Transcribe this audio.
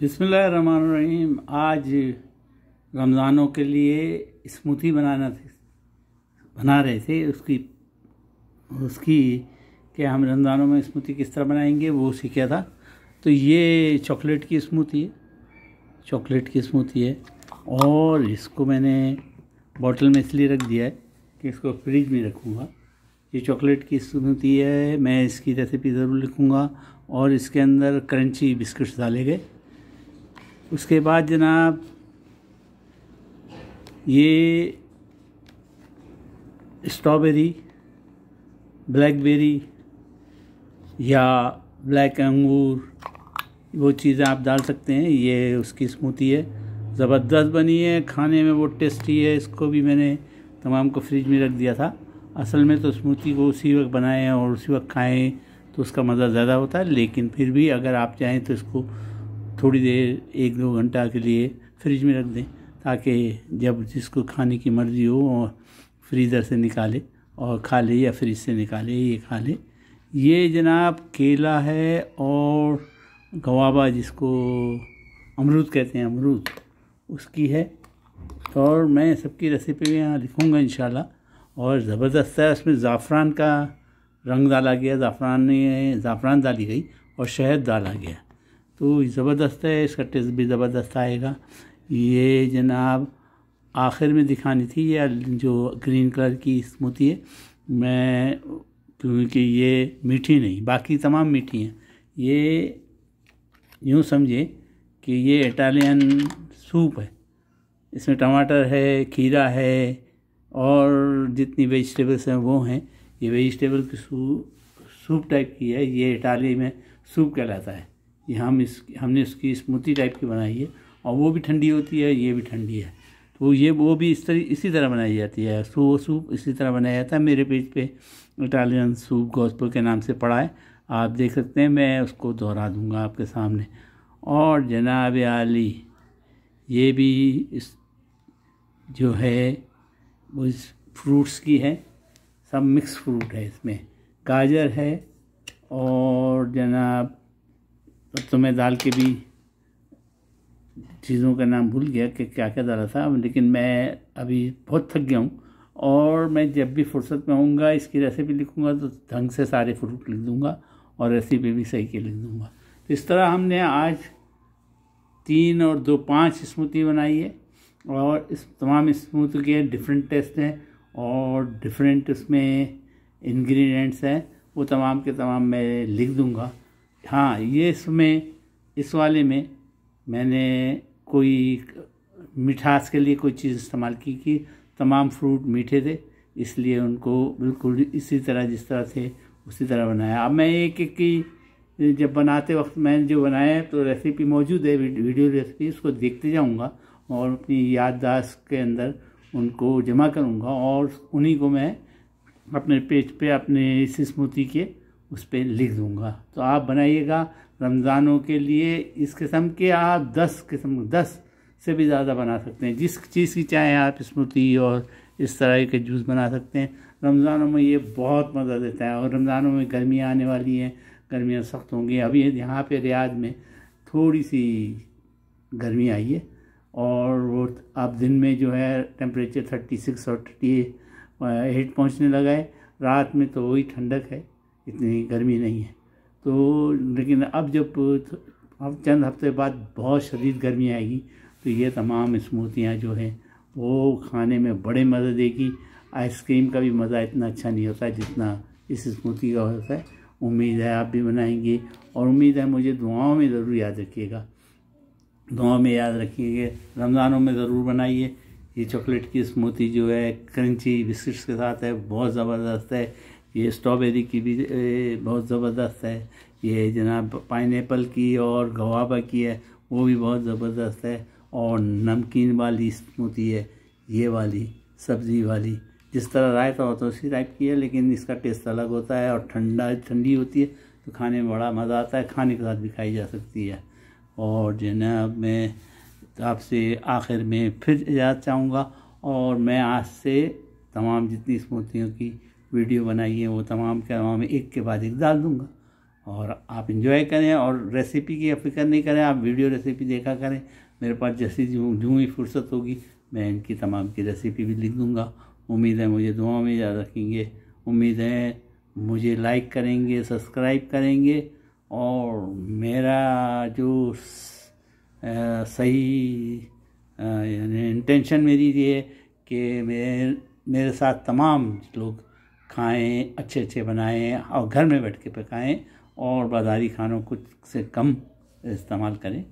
बिस्मिल्लाहिर्रहमानिर्रहीम। आज रमज़ानों के लिए स्मूथी बना रहे थे। उसकी कि हम रमज़ानों में स्मूथी किस तरह बनाएंगे वो सीखा था। तो ये चॉकलेट की स्मूथी है और इसको मैंने बॉटल में इसलिए रख दिया है कि इसको फ्रिज में रखूँगा। ये चॉकलेट की स्मूथी है, मैं इसकी रेसिपी ज़रूर लिखूँगा और इसके अंदर क्रंची बिस्किट्स डाले गए। उसके बाद जनाब ये स्ट्रॉबेरी, ब्लैकबेरी या ब्लैक अंगूर वो चीज़ें आप डाल सकते हैं। ये उसकी स्मूथी है, ज़बरदस्त बनी है, खाने में वो टेस्टी है। इसको भी मैंने तमाम को फ्रिज में रख दिया था। असल में तो स्मूथी को उसी वक्त बनाएं और उसी वक्त खाएं तो उसका मज़ा ज़्यादा होता है, लेकिन फिर भी अगर आप चाहें तो इसको थोड़ी देर 1-2 घंटा के लिए फ्रिज में रख दें ताकि जब जिसको खाने की मर्ज़ी हो और फ्रीज़र से निकाले और खा ले या फ्रिज से निकाले ये खा ले। ये जनाब केला है और गवाबा जिसको अमरूद कहते हैं, अमरूद उसकी है और मैं सबकी रेसिपी यहाँ लिखूँगा इंशाल्लाह। और ज़बरदस्त है, उसमें ज़ाफ़रान का रंग डाला गया, ज़ाफ़रान डाली गई और शहद डाला गया, तो ज़बरदस्त है। इसका टेस्ट भी ज़बरदस्त आएगा। ये जनाब आखिर में दिखानी थी ये जो ग्रीन कलर की स्मूथी है, मैं क्योंकि ये मीठी नहीं, बाकी तमाम मीठी हैं। ये यूँ समझे कि ये इटालियन सूप है, इसमें टमाटर है, खीरा है और जितनी वेजिटेबल्स हैं वो हैं। ये वेजिटेबल की सूप टाइप की है, ये इटाली में सूप कहलाता है। ये हमने उसकी स्मूथी टाइप की बनाई है और वो भी ठंडी होती है, ये भी ठंडी है। तो वो भी इसी तरह बनाई जाती है। सूप इसी तरह बनाया जाता है। मेरे पेज पे इटालियन सूप गॉस्पेल के नाम से पड़ा है, आप देख सकते हैं, मैं उसको दोहरा दूंगा आपके सामने। और जनाब आली ये भी जो है वो इस फ्रूट्स की है, सब मिक्स फ्रूट है, इसमें गाजर है और जनाब तो मैं दाल के भी चीज़ों का नाम भूल गया कि क्या क्या डाला था, लेकिन मैं अभी बहुत थक गया हूँ और मैं जब भी फुर्सत में आऊँगा इसकी रेसिपी लिखूँगा तो ढंग से सारे फ्रूट लिख दूँगा और रेसिपी भी सही के लिख दूँगा। तो इस तरह हमने आज 3 और 2 5 स्मूथी बनाई है और इस तमाम स्मूथी के डिफरेंट टेस्ट हैं और डिफरेंट उसमें इंग्रेडिएंट्स हैं, वो तमाम के तमाम मैं लिख दूँगा। हाँ, ये इस वाले में मैंने कोई मिठास के लिए कोई चीज़ इस्तेमाल की कि तमाम फ्रूट मीठे थे, इसलिए उनको बिल्कुल इसी तरह जिस तरह थे उसी तरह बनाया। अब मैं एक की जब बनाते वक्त मैंने जो बनाया है तो रेसिपी मौजूद है, वीडियो रेसिपी, उसको देखते जाऊंगा और अपनी याददाश्त के अंदर उनको जमा करूंगा और उन्हीं को मैं अपने पेज पे अपने इस स्मूथी के उस पर लिख दूंगा। तो आप बनाइएगा रमज़ानों के लिए। इस किस्म के आप 10 से भी ज़्यादा बना सकते हैं, जिस चीज़ की चाहें आप स्मूथी और इस तरह के जूस बना सकते हैं। रमज़ानों में ये बहुत मज़ा देता है और रमज़ानों में गर्मियाँ आने वाली हैं, गर्मियाँ सख्त होंगी। अभी यहाँ पे रियाद में थोड़ी सी गर्मी आई है और वो अब दिन में जो है टेम्परेचर 36 और 38 पहुँचने लगा है। रात में तो वही ठंडक है, इतनी गर्मी नहीं है। तो लेकिन अब चंद हफ्ते बाद बहुत शदीद गर्मी आएगी तो ये तमाम स्मूथियाँ जो हैं वो खाने में बड़े मज़े देगी। आइसक्रीम का भी मज़ा इतना अच्छा नहीं होता है जितना इस स्मूथी का होता है। उम्मीद है आप भी बनाएंगे और उम्मीद है मुझे दुआओं में ज़रूर याद रखिएगा, दुआओं में याद रखिएगा। रमज़ानों में ज़रूर बनाइए। ये चॉकलेट की स्मूथी जो है क्रंची बिस्किट्स के साथ है, बहुत ज़बरदस्त है। ये स्ट्रॉबेरी की भी बहुत ज़बरदस्त है। ये जनाब पाइनएप्पल की और गवाबा की है, वो भी बहुत ज़बरदस्त है। और नमकीन वाली स्मूथी है ये वाली, सब्ज़ी वाली, जिस तरह रायता होता है उसी टाइप की है, लेकिन इसका टेस्ट अलग होता है और ठंडी होती है तो खाने में बड़ा मज़ा आता है। खाने के साथ भी खाई जा सकती है। और जनाब मैं आपसे आखिर में फिर इजाज़त चाहूँगा और मैं आज से तमाम जितनी स्मूथियों की वीडियो बनाई है वो तमाम के तमाम एक के बाद एक डाल दूँगा। और आप इंजॉय करें और रेसिपी की फ़िक्र नहीं करें, आप वीडियो रेसिपी देखा करें। मेरे पास जैसी जो ही फुर्सत होगी मैं इनकी तमाम की रेसिपी भी लिख दूँगा। उम्मीद है मुझे दुआ में याद रखेंगे, उम्मीद है मुझे लाइक करेंगे, सब्सक्राइब करेंगे और मेरा जो सही यानी इंटेंशन मेरी ये है कि मेरे साथ तमाम लोग खाएं, अच्छे अच्छे बनाएं और घर में बैठ के पकाएं और बाज़ारी खानों कुछ से कम इस्तेमाल करें।